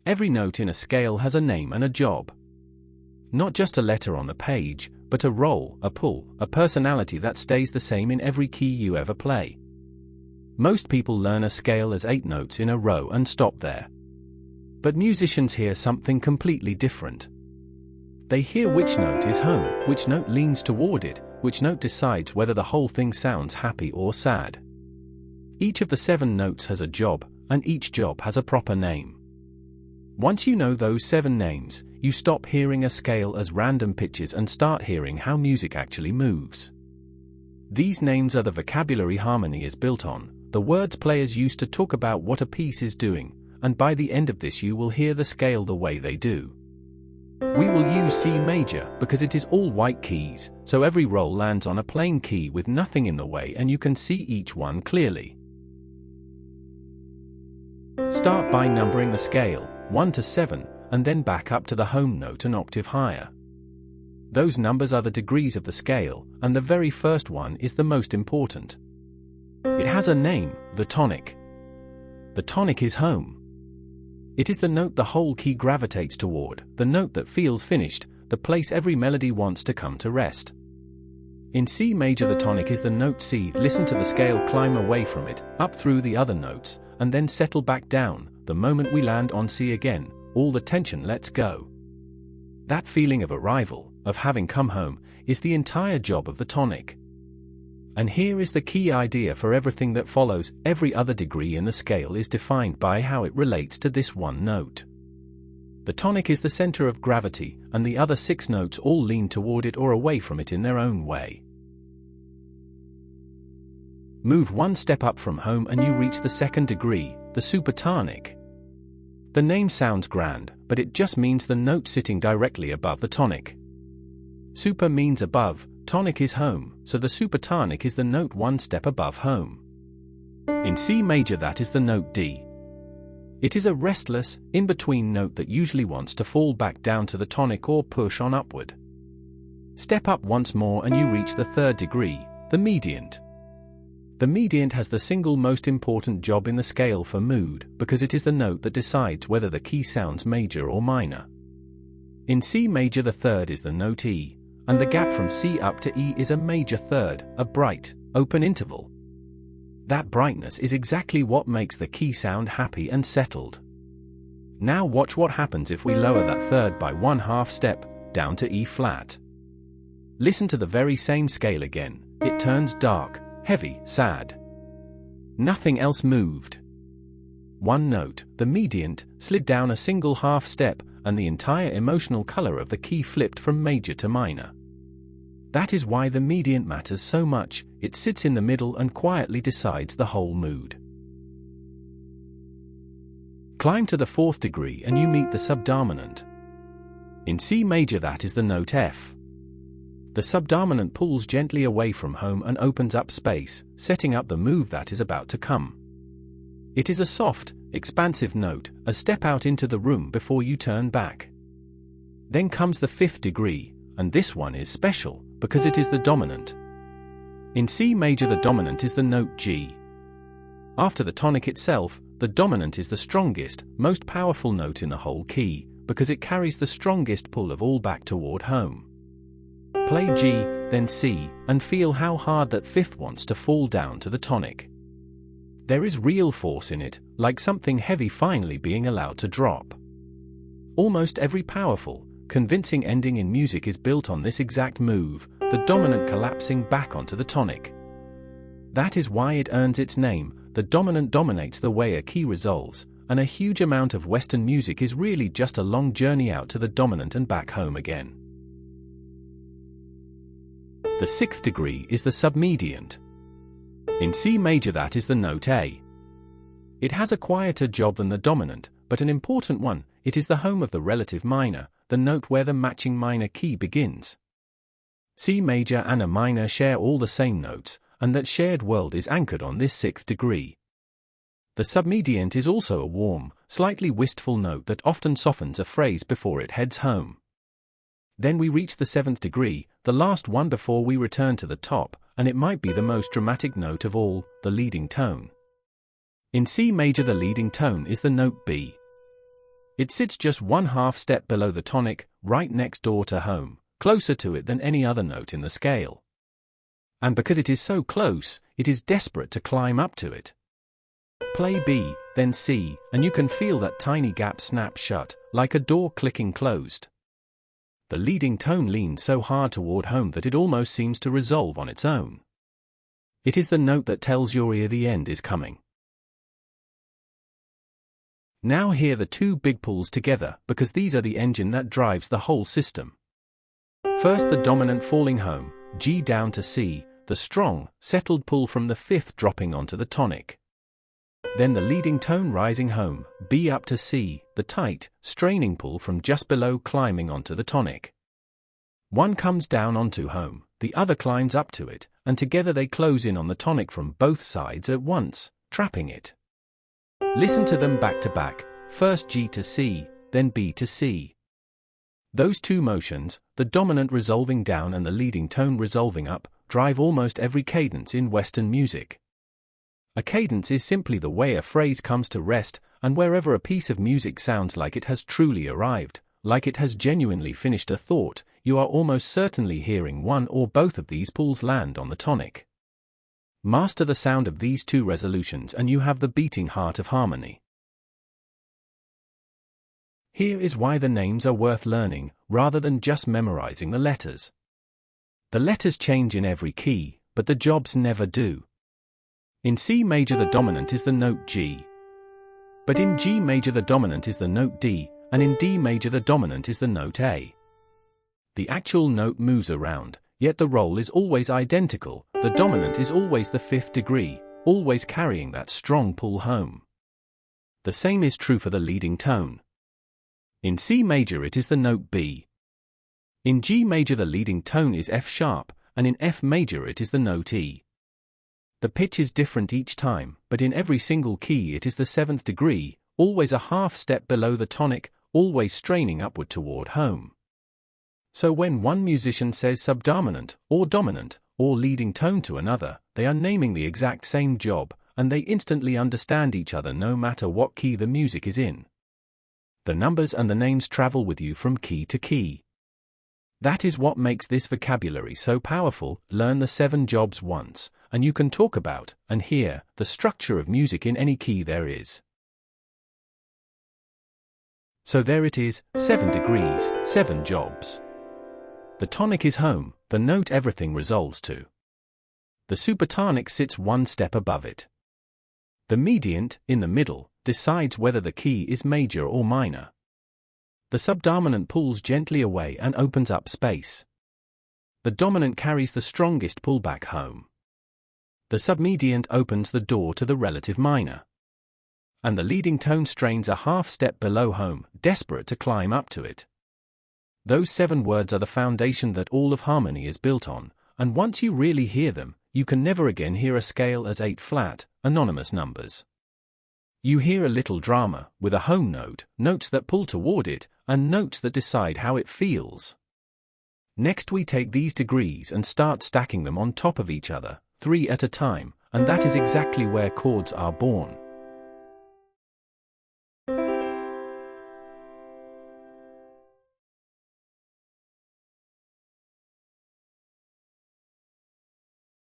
Every note in a scale has a name and a job. Not just a letter on the page, but a role, a pull, a personality that stays the same in every key you ever play. Most people learn a scale as 8 notes in a row and stop there. But musicians hear something completely different. They hear which note is home, which note leans toward it, which note decides whether the whole thing sounds happy or sad. Each of the 7 notes has a job, and each job has a proper name. Once you know those 7 names, you stop hearing a scale as random pitches and start hearing how music actually moves. These names are the vocabulary harmony is built on, the words players use to talk about what a piece is doing, and by the end of this you will hear the scale the way they do. We will use C major because it is all white keys, so every roll lands on a plain key with nothing in the way and you can see each one clearly. Start by numbering the scale, 1 to 7, and then back up to the home note an octave higher. Those numbers are the degrees of the scale, and the very first one is the most important. It has a name, the tonic. The tonic is home. It is the note the whole key gravitates toward, the note that feels finished, the place every melody wants to come to rest. In C major the tonic is the note C. Listen to the scale climb away from it, up through the other notes, and then settle back down. The moment we land on C again, all the tension lets go. That feeling of arrival, of having come home, is the entire job of the tonic. And here is the key idea for everything that follows: every other degree in the scale is defined by how it relates to this one note. The tonic is the center of gravity, and the other 6 notes all lean toward it or away from it in their own way. Move 1 step up from home and you reach the 2nd degree, the supertonic. The name sounds grand, but it just means the note sitting directly above the tonic. Super means above, tonic is home, so the supertonic is the note 1 step above home. In C major that is the note D. It is a restless, in-between note that usually wants to fall back down to the tonic or push on upward. Step up once more and you reach the 3rd degree, the mediant. The mediant has the single most important job in the scale for mood, because it is the note that decides whether the key sounds major or minor. In C major the 3rd is the note E, and the gap from C up to E is a major 3rd, a bright, open interval. That brightness is exactly what makes the key sound happy and settled. Now watch what happens if we lower that 3rd by 1/2 step, down to E flat. Listen to the very same scale again. It turns dark, heavy, sad. Nothing else moved. One note, the mediant, slid down a single 1/2 step, and the entire emotional color of the key flipped from major to minor. That is why the mediant matters so much. It sits in the middle and quietly decides the whole mood. Climb to the 4th degree and you meet the subdominant. In C major that is the note F. The subdominant pulls gently away from home and opens up space, setting up the move that is about to come. It is a soft, expansive note, a step out into the room before you turn back. Then comes the 5th degree, and this one is special, because it is the dominant. In C major the dominant is the note G. After the tonic itself, the dominant is the strongest, most powerful note in the whole key, because it carries the strongest pull of all back toward home. Play G, then C, and feel how hard that 5th wants to fall down to the tonic. There is real force in it, like something heavy finally being allowed to drop. Almost every powerful, convincing ending in music is built on this exact move, the dominant collapsing back onto the tonic. That is why it earns its name. The dominant dominates the way a key resolves, and a huge amount of Western music is really just a long journey out to the dominant and back home again. The 6th degree is the submediant. In C major that is the note A. It has a quieter job than the dominant, but an important one. It is the home of the relative minor, the note where the matching minor key begins. C major and A minor share all the same notes, and that shared world is anchored on this 6th degree. The submediant is also a warm, slightly wistful note that often softens a phrase before it heads home. Then we reach the 7th degree, the last one before we return to the top, and it might be the most dramatic note of all, the leading tone. In C major the leading tone is the note B. It sits just 1/2 step below the tonic, right next door to home, closer to it than any other note in the scale. And because it is so close, it is desperate to climb up to it. Play B, then C, and you can feel that tiny gap snap shut, like a door clicking closed. The leading tone leans so hard toward home that it almost seems to resolve on its own. It is the note that tells your ear the end is coming. Now hear the two big pulls together, because these are the engine that drives the whole system. First, the dominant falling home, G down to C, the strong, settled pull from the fifth dropping onto the tonic. Then the leading tone rising home, B up to C, the tight, straining pull from just below climbing onto the tonic. One comes down onto home, the other climbs up to it, and together they close in on the tonic from both sides at once, trapping it. Listen to them back to back, first G to C, then B to C. Those two motions, the dominant resolving down and the leading tone resolving up, drive almost every cadence in Western music. A cadence is simply the way a phrase comes to rest, and wherever a piece of music sounds like it has truly arrived, like it has genuinely finished a thought, you are almost certainly hearing one or both of these pulls land on the tonic. Master the sound of these two resolutions and you have the beating heart of harmony. Here is why the names are worth learning, rather than just memorizing the letters. The letters change in every key, but the jobs never do. In C major the dominant is the note G. But in G major the dominant is the note D, and in D major the dominant is the note A. The actual note moves around, yet the role is always identical. The dominant is always the fifth degree, always carrying that strong pull home. The same is true for the leading tone. In C major it is the note B. In G major the leading tone is F sharp, and in F major it is the note E. The pitch is different each time, but in every single key it is the seventh degree, always a half step below the tonic, always straining upward toward home. So when one musician says subdominant, or dominant, or leading tone to another, they are naming the exact same job, and they instantly understand each other no matter what key the music is in. The numbers and the names travel with you from key to key. That is what makes this vocabulary so powerful. Learn the 7 jobs once, and you can talk about, and hear, the structure of music in any key there is. So there it is, 7 degrees, 7 jobs. The tonic is home, the note everything resolves to. The supertonic sits one step above it. The mediant, in the middle, decides whether the key is major or minor. The subdominant pulls gently away and opens up space. The dominant carries the strongest pull back home. The submediant opens the door to the relative minor. And the leading tone strains a half step below home, desperate to climb up to it. Those 7 words are the foundation that all of harmony is built on, and once you really hear them, you can never again hear a scale as 8 flat, anonymous numbers. You hear a little drama, with a home note, notes that pull toward it, and notes that decide how it feels. Next we take these degrees and start stacking them on top of each other, 3 at a time, and that is exactly where chords are born.